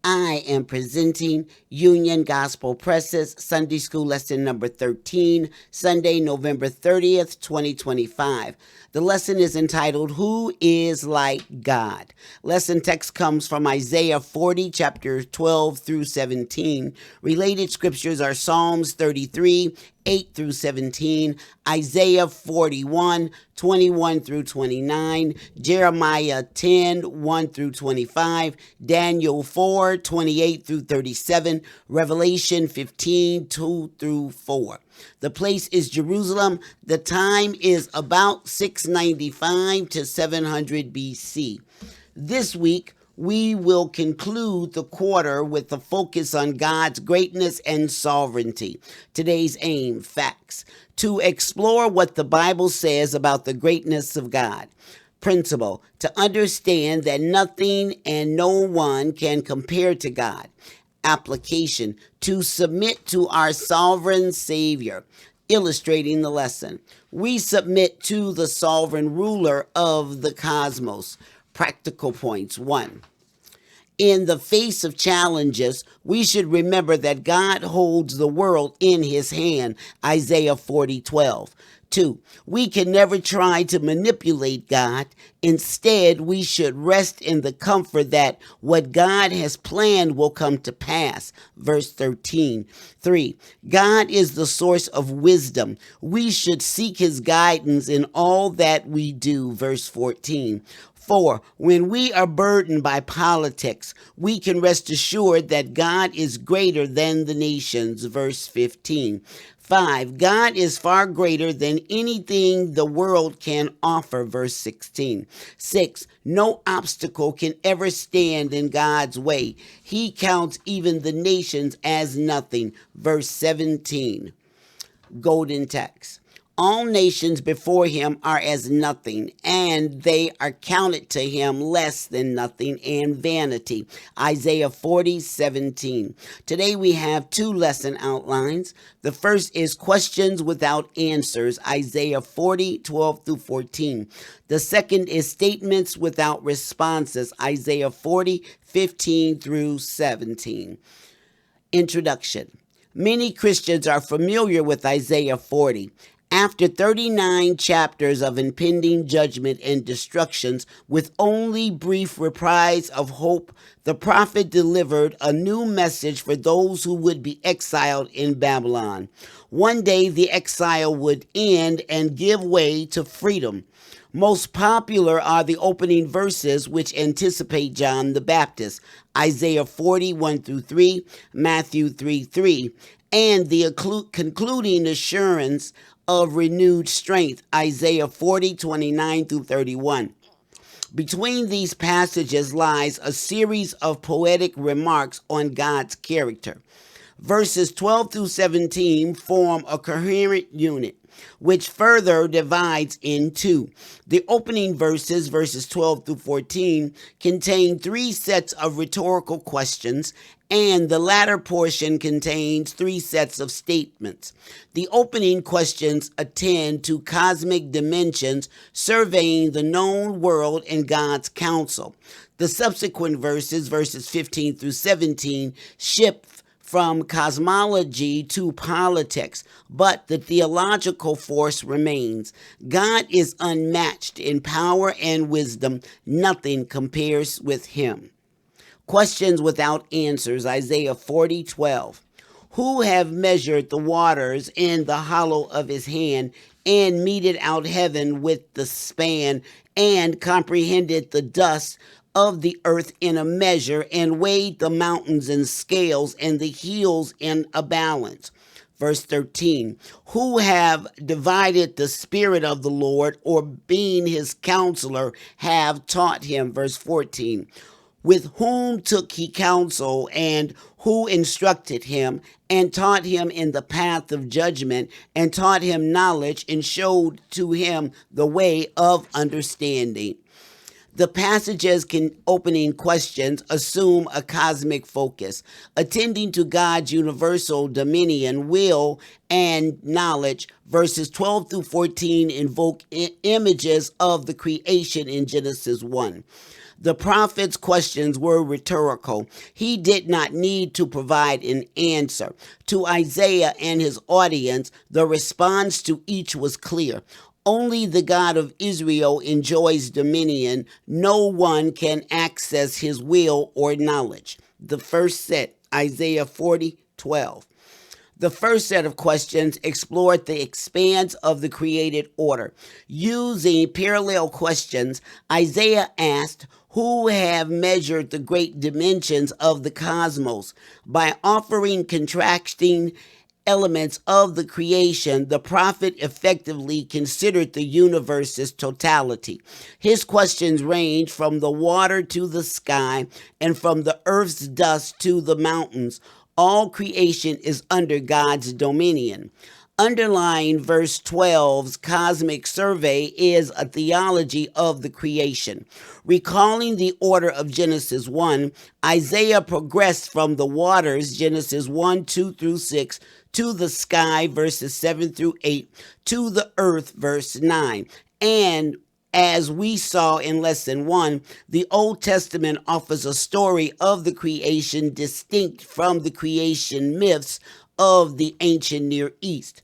I am presenting Union Gospel Press's Sunday School Lesson number 13, Sunday, November 30th, 2025. The lesson is entitled, Who is Like God? Lesson text comes from Isaiah 40, chapters 12 through 17. Related scriptures are Psalms 33, 8 through 17, Isaiah 41, 21 through 29, Jeremiah 10, 1 through 25, Daniel 4, 28 through 37, Revelation 15, 2 through 4. The place is Jerusalem. The time is about 695 to 700 BC. This week, we will conclude the quarter with a focus on God's greatness and sovereignty. Today's aim, facts, to explore what the Bible says about the greatness of God. Principle, to understand that nothing and no one can compare to God. Application, to submit to our sovereign Savior. Illustrating the lesson, we submit to the sovereign ruler of the cosmos. Practical points. 1. In the face of challenges, we should remember that God holds the world in his hand. Isaiah 40:12. 2. We can never try to manipulate God. Instead, we should rest in the comfort that what God has planned will come to pass. Verse 13. 3. God is the source of wisdom. We should seek his guidance in all that we do. Verse 14. 4. When we are burdened by politics, we can rest assured that God is greater than the nations. Verse 15. 5. God is far greater than anything the world can offer. Verse 16. 6. No obstacle can ever stand in God's way. He counts even the nations as nothing. Verse 17. Golden text. All nations before him are as nothing, and they are counted to him less than nothing and vanity. Isaiah 40:17. Today we have two lesson outlines. The first is questions without answers, Isaiah 40:12 through 14. The second is statements without responses, Isaiah 40:15 through 17. Introduction. Many Christians are familiar with Isaiah 40. After 39 chapters of impending judgment and destructions, with only brief reprise of hope, the prophet delivered a new message for those who would be exiled in Babylon. One day the exile would end and give way to freedom. Most popular are the opening verses which anticipate John the Baptist, Isaiah 40:1 through 3, Matthew 3:3, and the concluding assurance of renewed strength, Isaiah 40:29 through 31. Between these passages lies a series of poetic remarks on God's character. Verses 12 through 17 form a coherent unit, which further divides in two. The opening verses, verses 12 through 14, contain three sets of rhetorical questions, and the latter portion contains three sets of statements. The opening questions attend to cosmic dimensions, surveying the known world and God's counsel. The subsequent verses, verses 15 through 17, shift from cosmology to politics, but the theological force remains. God is unmatched in power and wisdom. Nothing compares with him. Questions without answers, Isaiah 40:12. Who have measured the waters in the hollow of his hand, and meted out heaven with the span, and comprehended the dust of the earth in a measure, and weighed the mountains in scales, and the hills in a balance? Verse 13, who have divided the Spirit of the Lord, or being his counselor, have taught him? Verse 14, with whom took he counsel, and who instructed him, and taught him in the path of judgment, and taught him knowledge, and showed to him the way of understanding. The passage's opening questions assume a cosmic focus, attending to God's universal dominion, will, and knowledge. Verses 12 through 14 invoke images of the creation in Genesis 1. The prophet's questions were rhetorical. He did not need to provide an answer. To Isaiah and his audience, the response to each was clear. Only the God of Israel enjoys dominion. No one can access his will or knowledge. The first set, Isaiah 40:12. The first set of questions explored the expanse of the created order. Using parallel questions, Isaiah asked, who have measured the great dimensions of the cosmos? By offering contrasting elements of the creation, the prophet effectively considered the universe's totality. His questions range from the water to the sky and from the earth's dust to the mountains. All creation is under God's dominion. Underlying verse 12's cosmic survey is a theology of the creation. Recalling the order of Genesis 1, Isaiah progressed from the waters, Genesis 1, 2 through 6, to the sky, verses 7 through 8, to the earth, verse 9. And as we saw in lesson 1, the Old Testament offers a story of the creation distinct from the creation myths of the ancient Near East.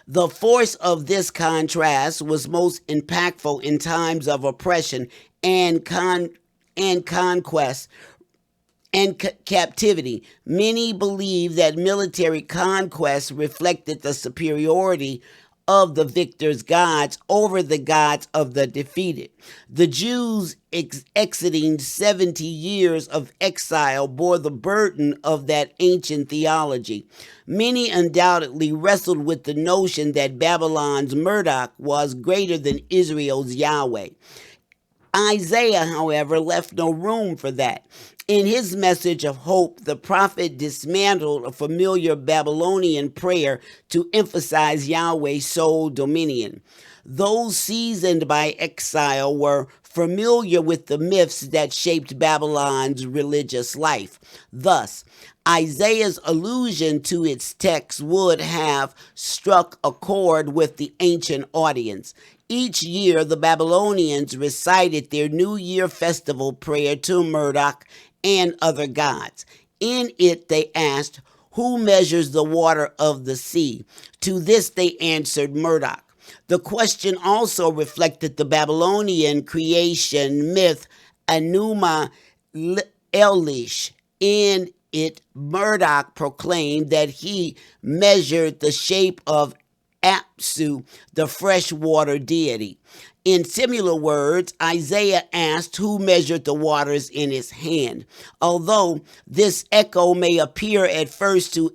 The force of this contrast was most impactful in times of oppression and conquest and captivity. Many believe that military conquest reflected the superiority of the victor's gods over the gods of the defeated. The Jews exiting 70 years of exile bore the burden of that ancient theology. Many undoubtedly wrestled with the notion that Babylon's Marduk was greater than Israel's Yahweh. Isaiah, however, left no room for that. In his message of hope, the prophet dismantled a familiar Babylonian prayer to emphasize Yahweh's sole dominion. Those seasoned by exile were familiar with the myths that shaped Babylon's religious life. Thus, Isaiah's allusion to its text would have struck a chord with the ancient audience. Each year, the Babylonians recited their New Year festival prayer to Marduk and other gods. In it, they asked, who measures the water of the sea? To this, they answered Marduk. The question also reflected the Babylonian creation myth, Enuma Elish. In it, Marduk proclaimed that he measured the shape of Apsu, the freshwater deity. In similar words, Isaiah asked who measured the waters in his hand. Although this echo may appear at first to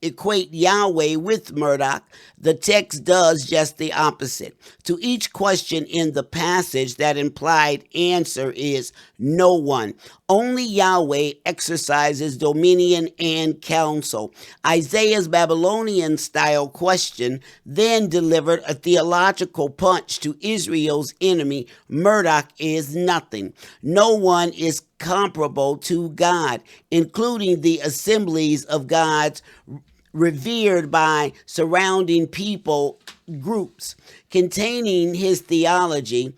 equate Yahweh with Marduk, the text does just the opposite. To each question in the passage, that implied answer is no one. Only Yahweh exercises dominion and counsel. Isaiah's Babylonian-style question then delivered a theological punch to Israel's enemy. Marduk is nothing. No one is comparable to God, including the assemblies of God's revered by surrounding people groups. Containing his theology,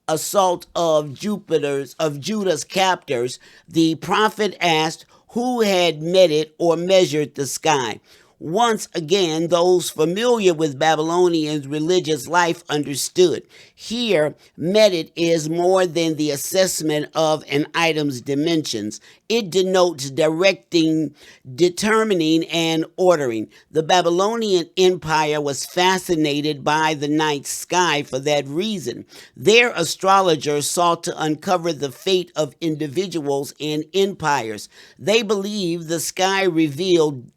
assault of Judah's captors, the prophet asked who had meted or measured the sky. Once again, those familiar with Babylonian religious life understood. Here, meted is more than the assessment of an item's dimensions. It denotes directing, determining, and ordering. The Babylonian Empire was fascinated by the night sky for that reason. Their astrologers sought to uncover the fate of individuals and empires. They believed the sky revealed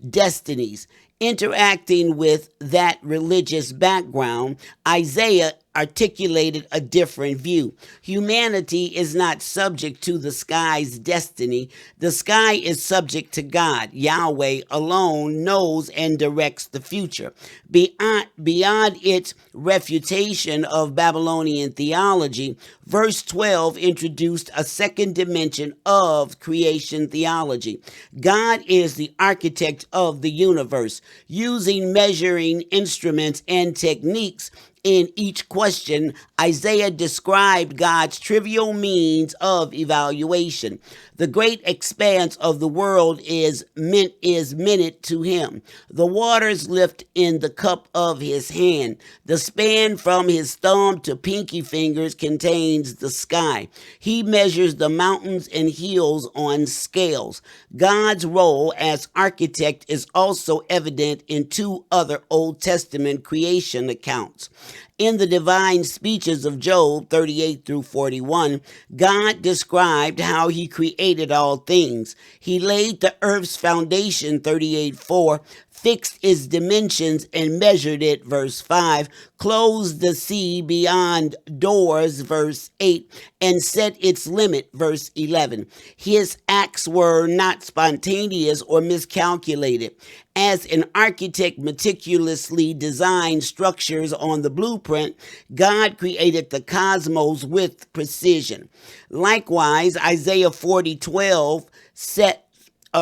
destinies. Interacting with that religious background, Isaiah articulated a different view. Humanity is not subject to the sky's destiny. The sky is subject to God. Yahweh alone knows and directs the future. Beyond its refutation of Babylonian theology, verse 12 introduced a second dimension of creation theology. God is the architect of the universe. Using measuring instruments and techniques, In each question, Isaiah described God's trivial means of evaluation. The great expanse of the world is minute to him. The waters lift in the cup of his hand. The span from his thumb to pinky fingers contains the sky. He measures the mountains and hills on scales. God's role as architect is also evident in two other Old Testament creation accounts. In the divine speeches of Job 38 through 41, God described how he created all things. He laid the earth's foundation, 38:4, fixed its dimensions and measured it, verse 5, closed the sea beyond doors, verse 8, and set its limit, verse 11. His acts were not spontaneous or miscalculated. As an architect meticulously designed structures on the blueprint, God created the cosmos with precision. Likewise, Isaiah 40:12 set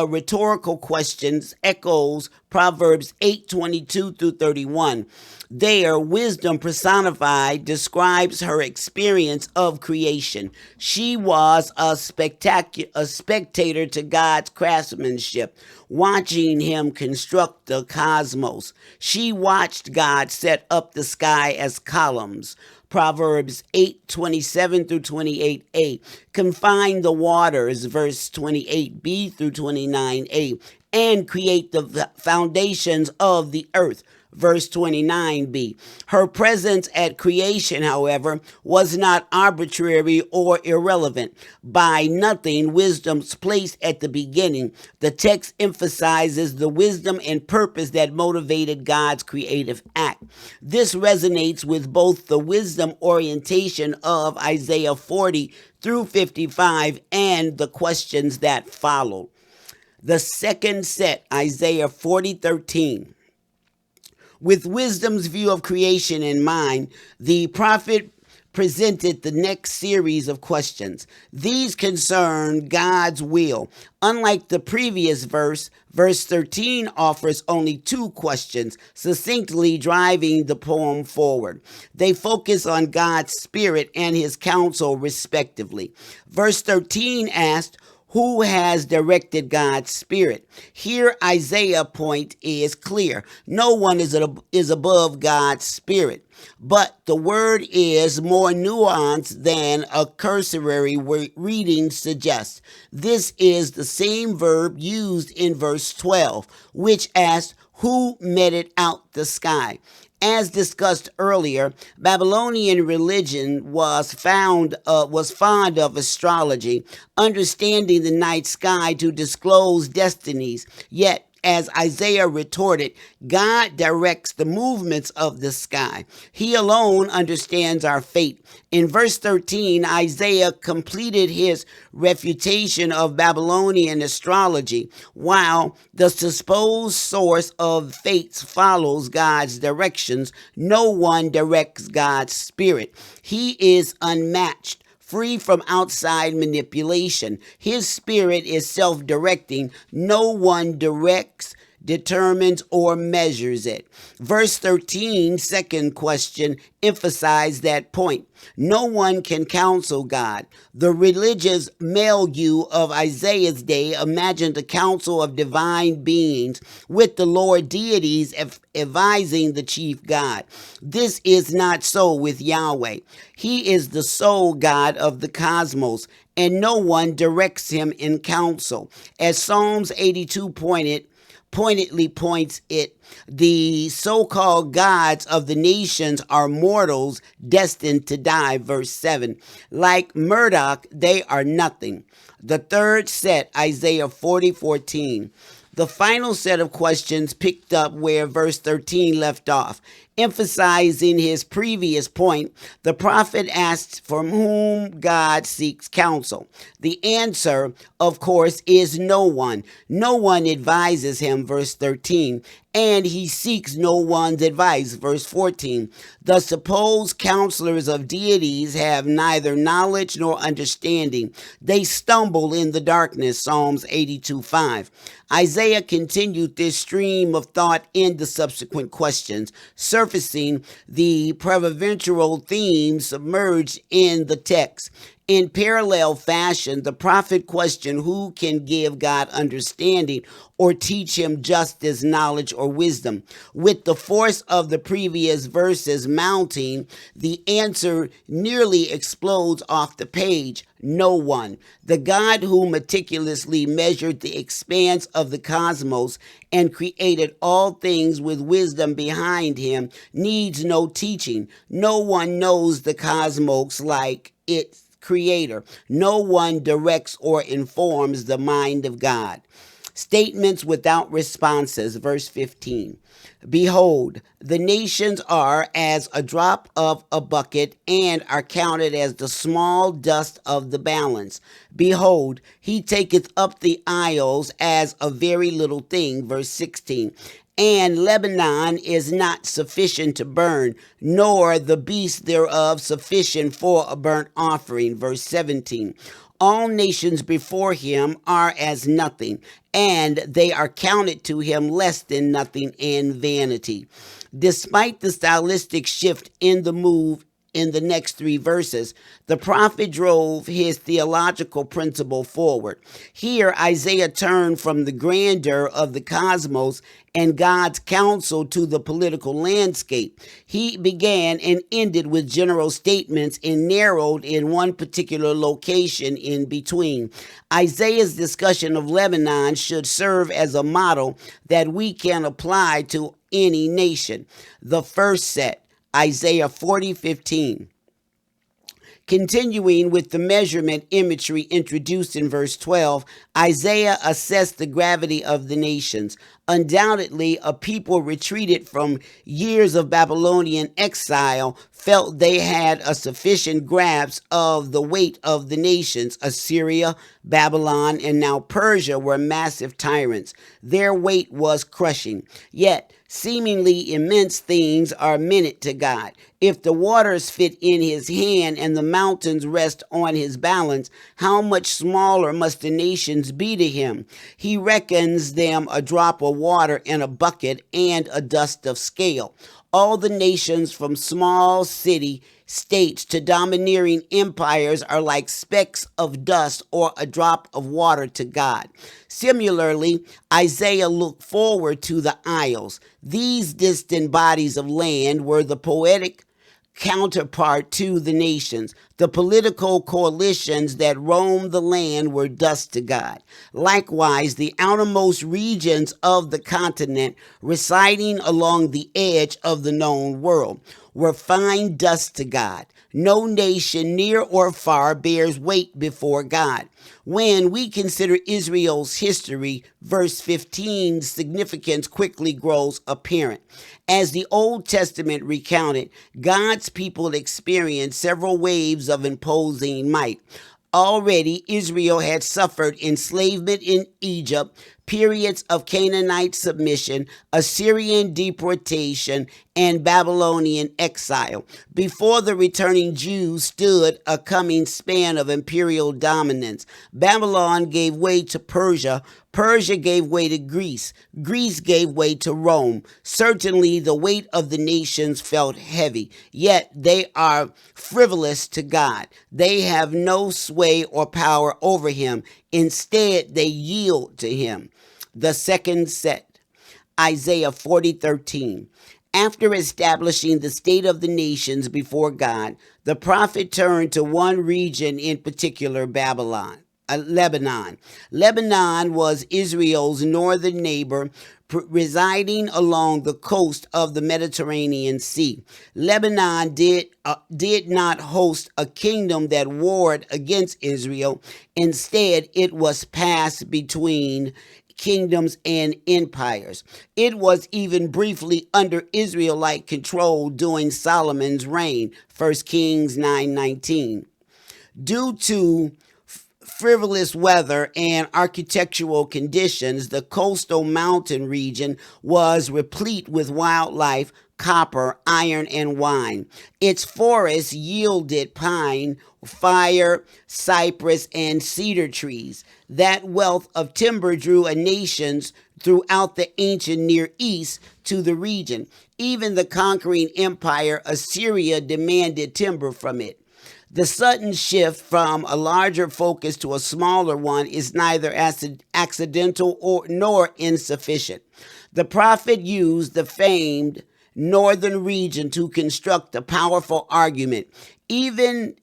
rhetorical questions echoes Proverbs 8:22 through 31. There, wisdom personified describes her experience of creation. She was a spectator to God's craftsmanship, watching him construct the cosmos. She watched God set up the sky as columns. Proverbs 8:27 through 28a. Confine the waters, verse 28b through 29a, and create the foundations of the earth, verse 29b. Her presence at creation, however, was not arbitrary or irrelevant. By nothing, wisdom's placed at the beginning. The text emphasizes the wisdom and purpose that motivated God's creative act. This resonates with both the wisdom orientation of Isaiah 40 through 55 and the questions that follow. The second set, Isaiah 40:13. With wisdom's view of creation in mind, the prophet presented the next series of questions. These concern God's will. Unlike the previous verse 13 offers only two questions, succinctly driving the poem forward. They focus on God's spirit and his counsel, respectively. Verse 13 asked, who has directed God's spirit? Here, Isaiah's point is clear. No one is above God's spirit. But the word is more nuanced than a cursory reading suggests. This is the same verb used in verse 12, which asks, who meted out the sky? As discussed earlier, Babylonian religion was fond of astrology, understanding the night sky to disclose destinies. Yet, as Isaiah retorted, God directs the movements of the sky. He alone understands our fate. In verse 13, Isaiah completed his refutation of Babylonian astrology, while the supposed source of fates follows God's directions. No one directs God's spirit. He is unmatched, free from outside manipulation. His spirit is self-directing. No one directs, determines, or measures it. Verse 13, second question, emphasized that point. No one can counsel God. The religious milieu of Isaiah's day imagined a council of divine beings with the Lord deities advising the chief God. This is not so with Yahweh. He is the sole God of the cosmos, and no one directs him in counsel. As Psalms 82 pointedly points it, the so-called gods of the nations are mortals destined to die, verse 7. Like Murdoch, they are nothing. The third set, Isaiah 40:14. The final set of questions picked up where verse 13 left off. Emphasizing his previous point, the prophet asks from whom God seeks counsel. The answer, of course, is no one. No one advises him, verse 13, and he seeks no one's advice, verse 14. The supposed counselors of deities have neither knowledge nor understanding. They stumble in the darkness, Psalms 82:5. Isaiah continued this stream of thought in the subsequent questions. surfacing the providential themes submerged in the text. In parallel fashion, the prophet questioned who can give God understanding or teach him justice, knowledge, or wisdom. With the force of the previous verses mounting, the answer nearly explodes off the page. No one. The God who meticulously measured the expanse of the cosmos and created all things with wisdom behind him needs no teaching. No one knows the cosmos like its creator. No one directs or informs the mind of God. Statements without responses, verse 15. Behold, the nations are as a drop of a bucket and are counted as the small dust of the balance. Behold, he taketh up the isles as a very little thing, verse 16. And Lebanon is not sufficient to burn, nor the beasts thereof sufficient for a burnt offering. Verse 17. All nations before him are as nothing, and they are counted to him less than nothing and vanity. Despite the stylistic shift in the move in the next three verses, the prophet drove his theological principle forward. Here, Isaiah turned from the grandeur of the cosmos and God's counsel to the political landscape. He began and ended with general statements and narrowed in one particular location in between. Isaiah's discussion of Lebanon should serve as a model that we can apply to any nation. The first set, Isaiah 40:15. Continuing with the measurement imagery introduced in verse 12, Isaiah assessed the gravity of the nations. Undoubtedly, a people retreated from years of Babylonian exile felt they had a sufficient grasp of the weight of the nations. Assyria, Babylon, and now Persia were massive tyrants. Their weight was crushing. Yet, seemingly immense things are minute to God. If the waters fit in his hand and the mountains rest on his balance, how much smaller must the nations be to him? He reckons them a drop of water in a bucket and a dust of scale. All the nations from small city states to domineering empires are like specks of dust or a drop of water to God. Similarly, Isaiah looked forward to the isles. These distant bodies of land were the poetic counterpart to the nations. The political coalitions that roamed the land were dust to God. Likewise, the outermost regions of the continent, residing along the edge of the known world, were fine dust to God. No nation, near or far, bears weight before God. When we consider Israel's history, verse 15's significance quickly grows apparent. As the Old Testament recounted, God's people experienced several waves of imposing might. Already, Israel had suffered enslavement in Egypt, periods of Canaanite submission, Assyrian deportation, and Babylonian exile. Before the returning Jews stood a coming span of imperial dominance. Babylon gave way to Persia. Persia gave way to Greece. Greece gave way to Rome. Certainly, the weight of the nations felt heavy, yet they are frivolous to God. They have no sway or power over him. Instead, they yield to him. The second set, Isaiah 40:13. After establishing the state of the nations before God, the prophet turned to one region in particular, Lebanon. Lebanon was Israel's northern neighbor, residing along the coast of the Mediterranean Sea. Lebanon did not host a kingdom that warred against Israel. Instead, it was passed between kingdoms and empires. It was even briefly under Israelite control during Solomon's reign, 1 Kings 9:19. Due to frivolous weather and architectural conditions, the coastal mountain region was replete with wildlife, copper, iron, and wine. Its forests yielded pine, fire, cypress, and cedar trees. That wealth of timber drew throughout the ancient Near East to the region. Even the conquering empire Assyria demanded timber from it. The sudden shift from a larger focus to a smaller one is neither accidental nor insufficient. The prophet used the famed northern region to construct a powerful argument. Even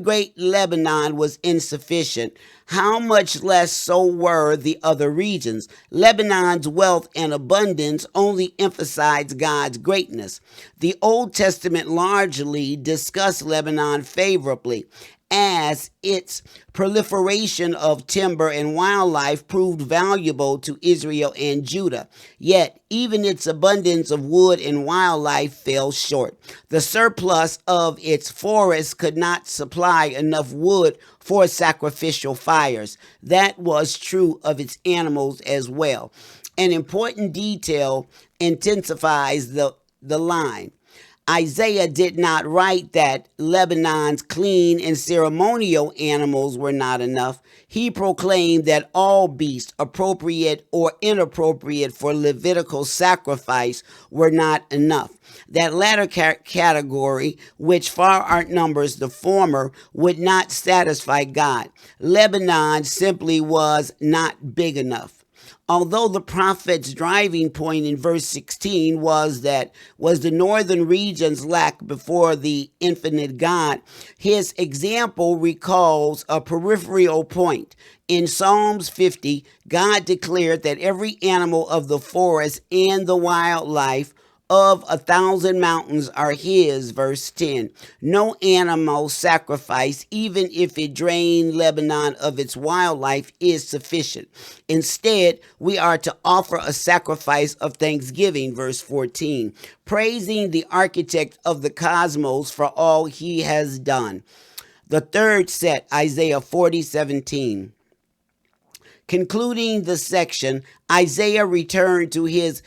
great Lebanon was insufficient, how much less so were the other regions? Lebanon's wealth and abundance only emphasized God's greatness. The Old Testament largely discussed Lebanon favorably, as its proliferation of timber and wildlife proved valuable to Israel and Judah. Yet, even its abundance of wood and wildlife fell short. The surplus of its forests could not supply enough wood for sacrificial fires. That was true of its animals as well. An important detail intensifies the line. Isaiah did not write that Lebanon's clean and ceremonial animals were not enough. He proclaimed that all beasts, appropriate or inappropriate for Levitical sacrifice, were not enough. That latter category, which far outnumbers the former, would not satisfy God. Lebanon simply was not big enough. Although the prophet's driving point in verse 16 was the northern region's lack before the infinite God, his example recalls a peripheral point. In Psalms 50, God declared that every animal of the forest and the wildlife of 1,000 mountains are his, verse 10. No animal sacrifice, even if it drained Lebanon of its wildlife, is sufficient. Instead, we are to offer a sacrifice of thanksgiving, verse 14, praising the architect of the cosmos for all he has done. The third set, Isaiah 40:17. Concluding the section, Isaiah returned to his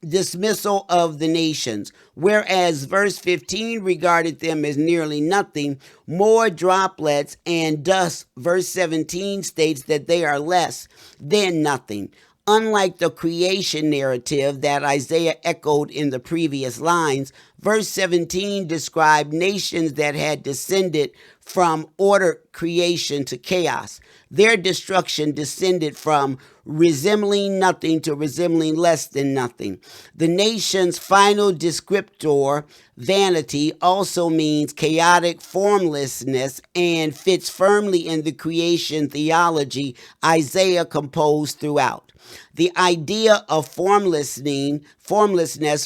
dismissal of the nations. Whereas verse 15 regarded them as nearly nothing, more droplets and dust, verse 17 states that they are less than nothing. Unlike the creation narrative that Isaiah echoed in the previous lines, verse 17 described nations that had descended from ordered creation to chaos. Their destruction descended from resembling nothing to resembling less than nothing. The nation's final descriptor, vanity, also means chaotic formlessness and fits firmly in the creation theology Isaiah composed throughout. The idea of formlessness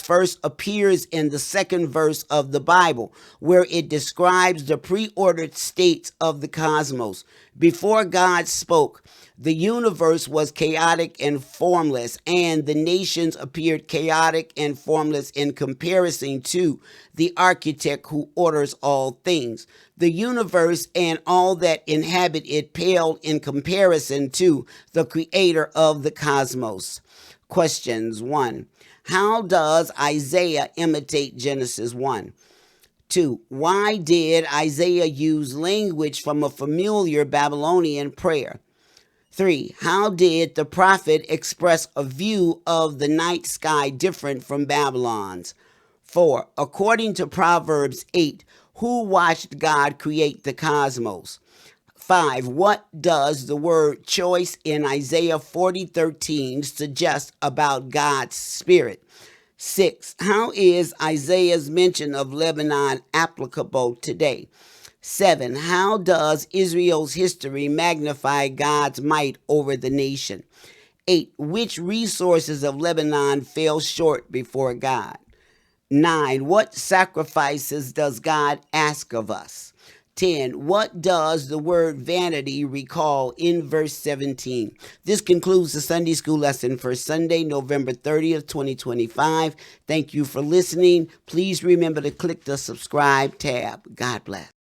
first appears in the second verse of the Bible, where it describes the preordered states of the cosmos. Before God spoke, the universe was chaotic and formless, and the nations appeared chaotic and formless in comparison to the architect who orders all things. The universe and all that inhabit it paled in comparison to the creator of the cosmos. Questions. 1. How does Isaiah imitate Genesis 1? 2. Why did Isaiah use language from a familiar Babylonian prayer? 3. How did the prophet express a view of the night sky different from Babylon's? 4. According to Proverbs 8, who watched God create the cosmos? 5. What does the word choice in Isaiah 40:13 suggest about God's spirit? 6. How is Isaiah's mention of Lebanon applicable today? 7. How does Israel's history magnify God's might over the nation? 8. Which resources of Lebanon fell short before God? 9. What sacrifices does God ask of us? 10. What does the word vanity recall in verse 17? This concludes the Sunday School lesson for Sunday, November 30th, 2025. Thank you for listening. Please remember to click the subscribe tab. God bless.